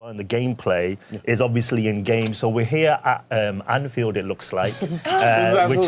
And the gameplay is obviously in game. So we're here at Anfield, it looks like, which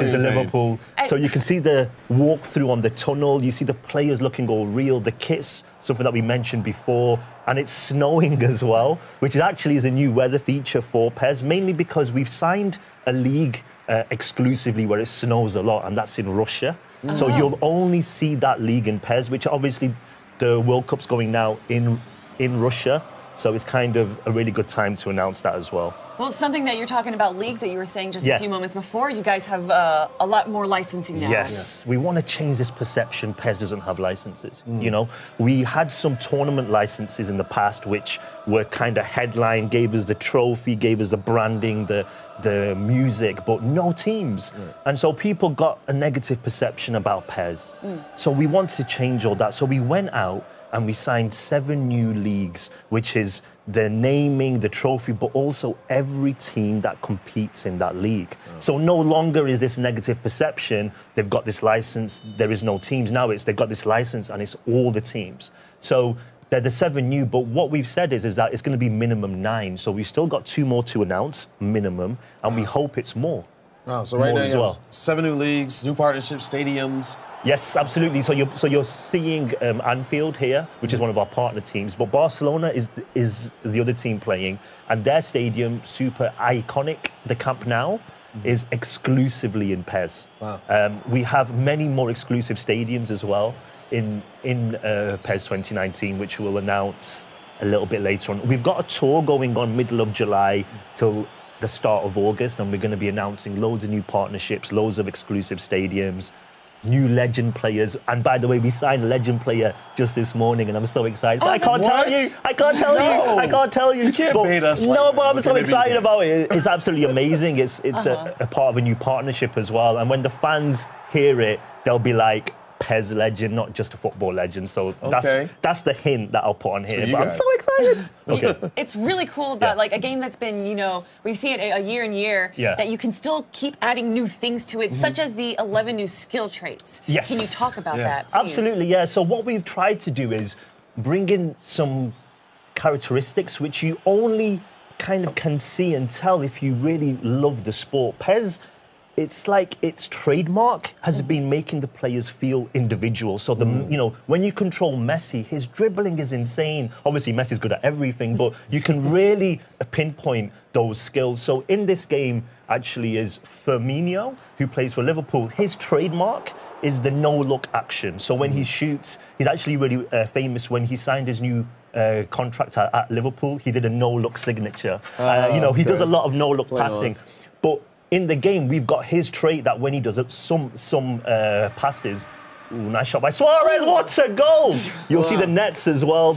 is in Liverpool. So you can see the walkthrough on the tunnel. You see the players looking all real. The kit's something that we mentioned before. And it's snowing as well, which actually is a new weather feature for PES, mainly because we've signed a league exclusively where it snows a lot, and that's in Russia. So you'll only see that league in PES, which obviously the World Cup's going now in Russia. So it's kind of a really good time to announce that as well. Well, something that you're talking about, leagues that you were saying just a few moments before, you guys have a lot more licensing now. Yes, we want to change this perception PES doesn't have licenses. You know, we had some tournament licenses in the past which were kind of headline, gave us the trophy, gave us the branding, the music, but no teams. And so people got a negative perception about PES. So we wanted to change all that. So we went out and we signed 7 new leagues, which is the naming, the trophy, but also every team that competes in that league. So no longer is this negative perception, they've got this license, there is no teams. Now they've got this license and it's all the teams. So they're the 7 new, but what we've said is that it's going to be minimum 9. So we've still got 2 more to announce, minimum, and we hope it's more. Wow, so right now you have 7 new leagues, new partnerships, stadiums. Yes, absolutely. So you're seeing Anfield here, which is one of our partner teams, but Barcelona is the other team playing, and their stadium, super iconic, the Camp Nou, is exclusively in PES. Wow. We have many more exclusive stadiums as well in PES 2019, which we'll announce a little bit later on. We've got a tour going on middle of July till the start of August, and we're going to be announcing loads of new partnerships, loads of exclusive stadiums, new legend players. And by the way, we signed a legend player just this morning, and I'm so excited. But I can't tell you. I can't tell you. I can't tell you. You can't bait us. No, but I'm so excited about it. It's absolutely amazing. It's a part of a new partnership as well. And when the fans hear it, they'll be like, PES legend, not just a football legend. So that's the hint that I'll put on here. But I'm so excited. It's really cool that like a game that's been, you know, we see it a year and year, that you can still keep adding new things to it, such as the 11 new skill traits. Yes. Can you talk about that, please? Absolutely, yeah. So what we've tried to do is bring in some characteristics which you only kind of can see and tell if you really love the sport. PES, it's like its trademark has been making the players feel individual. So you know, when you control Messi, his dribbling is insane. Obviously, Messi's good at everything, but you can really pinpoint those skills. So in this game, actually, is Firmino, who plays for Liverpool. His trademark is the no-look action. So when he shoots, he's actually really famous. When he signed his new contract at Liverpool, he did a no-look signature. You know, he does a lot of no-look passing. But in the game, we've got his trait that when he does some passes, nice shot by Suarez, what a goal! You'll see the nets as well,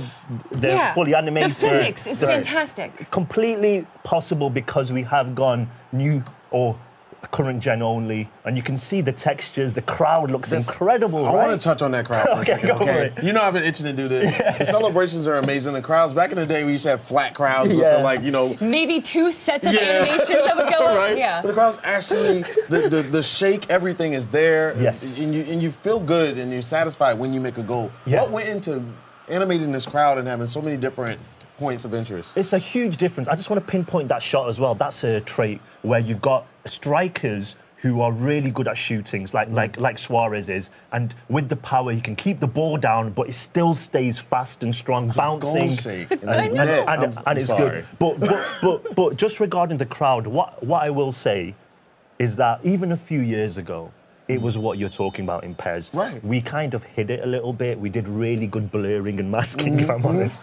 they're fully animated. The physics is fantastic. Completely possible because we have gone new or current gen only, and you can see the textures, the crowd looks incredible, I want to touch on that crowd for a second, okay? You know I've been itching to do this. The celebrations are amazing. The crowds, back in the day, we used to have flat crowds with the, like, you know... Maybe 2 sets of animations that would go up. Yeah. But the crowds actually, the shake, everything is there. Yes. And you feel good and you're satisfied when you make a goal. What went into animating this crowd and having so many different points of interest? It's a huge difference. I just want to pinpoint that shot as well. That's a trait where you've got strikers who are really good at shootings, like Suarez is, and with the power, he can keep the ball down, but it still stays fast and strong, bouncing, and it's good. But just regarding the crowd, what I will say is that even a few years ago, it was what you're talking about in PES. Right. We kind of hid it a little bit. We did really good blurring and masking, if I'm honest.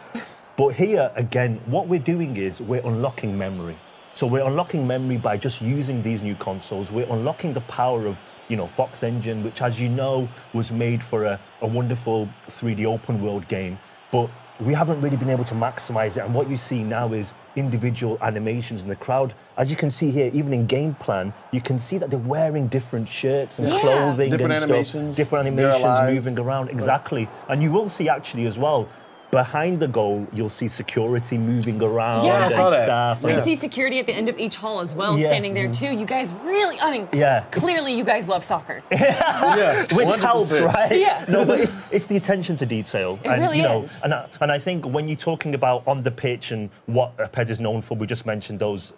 But here, again, what we're doing is we're unlocking memory. So we're unlocking memory by just using these new consoles. We're unlocking the power of, you know, Fox Engine, which, as you know, was made for a wonderful 3D open world game. But we haven't really been able to maximize it. And what you see now is individual animations in the crowd. As you can see here, even in game plan, you can see that they're wearing different shirts and clothing. Different and animations. Different animations moving around, exactly. And you will see actually as well, behind the goal, you'll see security moving around. Yeah, I saw that. Stuff. We see security at the end of each hall as well, standing there too. You guys really, I mean, clearly you guys love soccer. Which 100%. helps, right? Yeah. No, but it's the attention to detail. It really is. And I think when you're talking about on the pitch and what PES is known for, we just mentioned those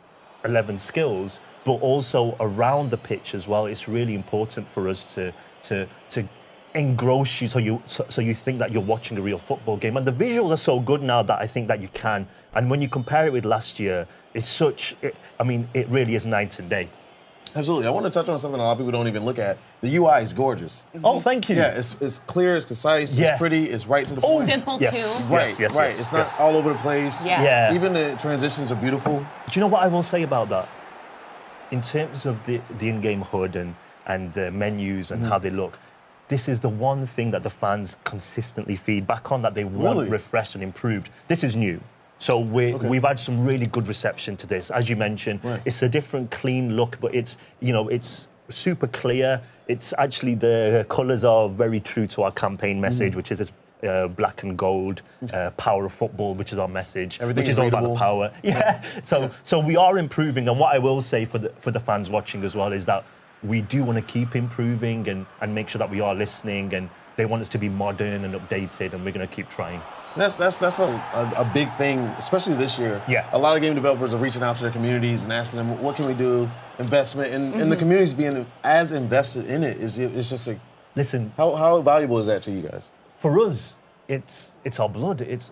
11 skills, but also around the pitch as well. It's really important for us to engross you so you think that you're watching a real football game. And the visuals are so good now that I think that you can. And when you compare it with last year, it really is night and day. Absolutely. I want to touch on something a lot of people don't even look at. The UI is gorgeous. Oh, thank you. Yeah, it's clear, it's concise, it's pretty, it's right to the point. Simple Yes. too. Right, Yes, right. yes, It's not all over the place. Yeah. Even the transitions are beautiful. Do you know what I will say about that? In terms of the in-game HUD and the menus and how they look, this is the one thing that the fans consistently feedback on, that they want refreshed and improved. This is new. So we've had some really good reception to this. As you mentioned, it's a different, clean look, but it's super clear. It's actually, the colours are very true to our campaign message, which is black and gold, power of football, which is our message, which is all about the power. Yeah. So we are improving, and what I will say for the fans watching as well is that we do want to keep improving and make sure that we are listening, and they want us to be modern and updated, and we're going to keep trying. That's a big thing, especially this year. Yeah. A lot of game developers are reaching out to their communities and asking them, what can we do? Investment. And the communities being as invested in it is just a... Listen. How valuable is that to you guys? For us, it's our blood. It's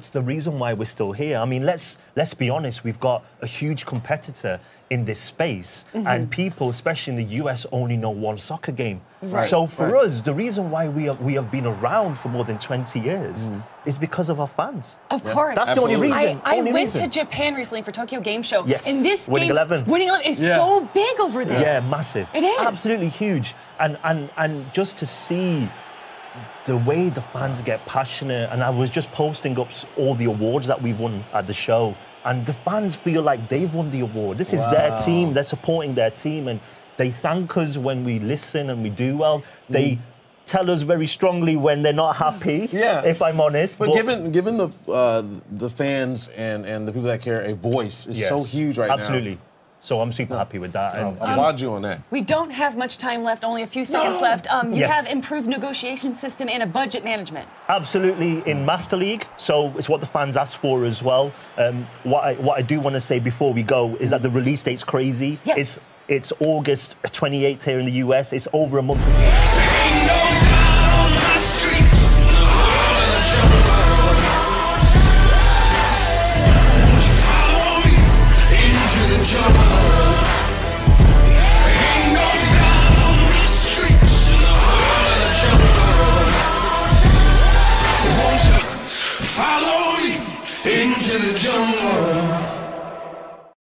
the reason why we're still here. I mean, let's be honest. We've got a huge competitor in this space, and people, especially in the US, only know one soccer game. Right. So for us, the reason why we have been around for more than 20 years is because of our fans. Of course. That's the only reason. I went to Japan recently for Tokyo Game Show. Yes. And this Winning game, 11. Winning 11 is so big over there. Yeah, massive. It is. Absolutely huge. And just to see the way the fans get passionate, and I was just posting up all the awards that we've won at the show, and the fans feel like they've won the award. This is their team, they're supporting their team, and they thank us when we listen and we do well. They tell us very strongly when they're not happy, if I'm honest. But given the fans and the people that care a voice is so huge right now. Absolutely. So I'm super happy with that. And applaud you on that. We don't have much time left, only a few seconds left. You have improved negotiation system and a budget management. Absolutely, in Master League. So it's what the fans asked for as well. What I do want to say before we go is that the release date's crazy. Yes. It's August 28th here in the US. It's over a month.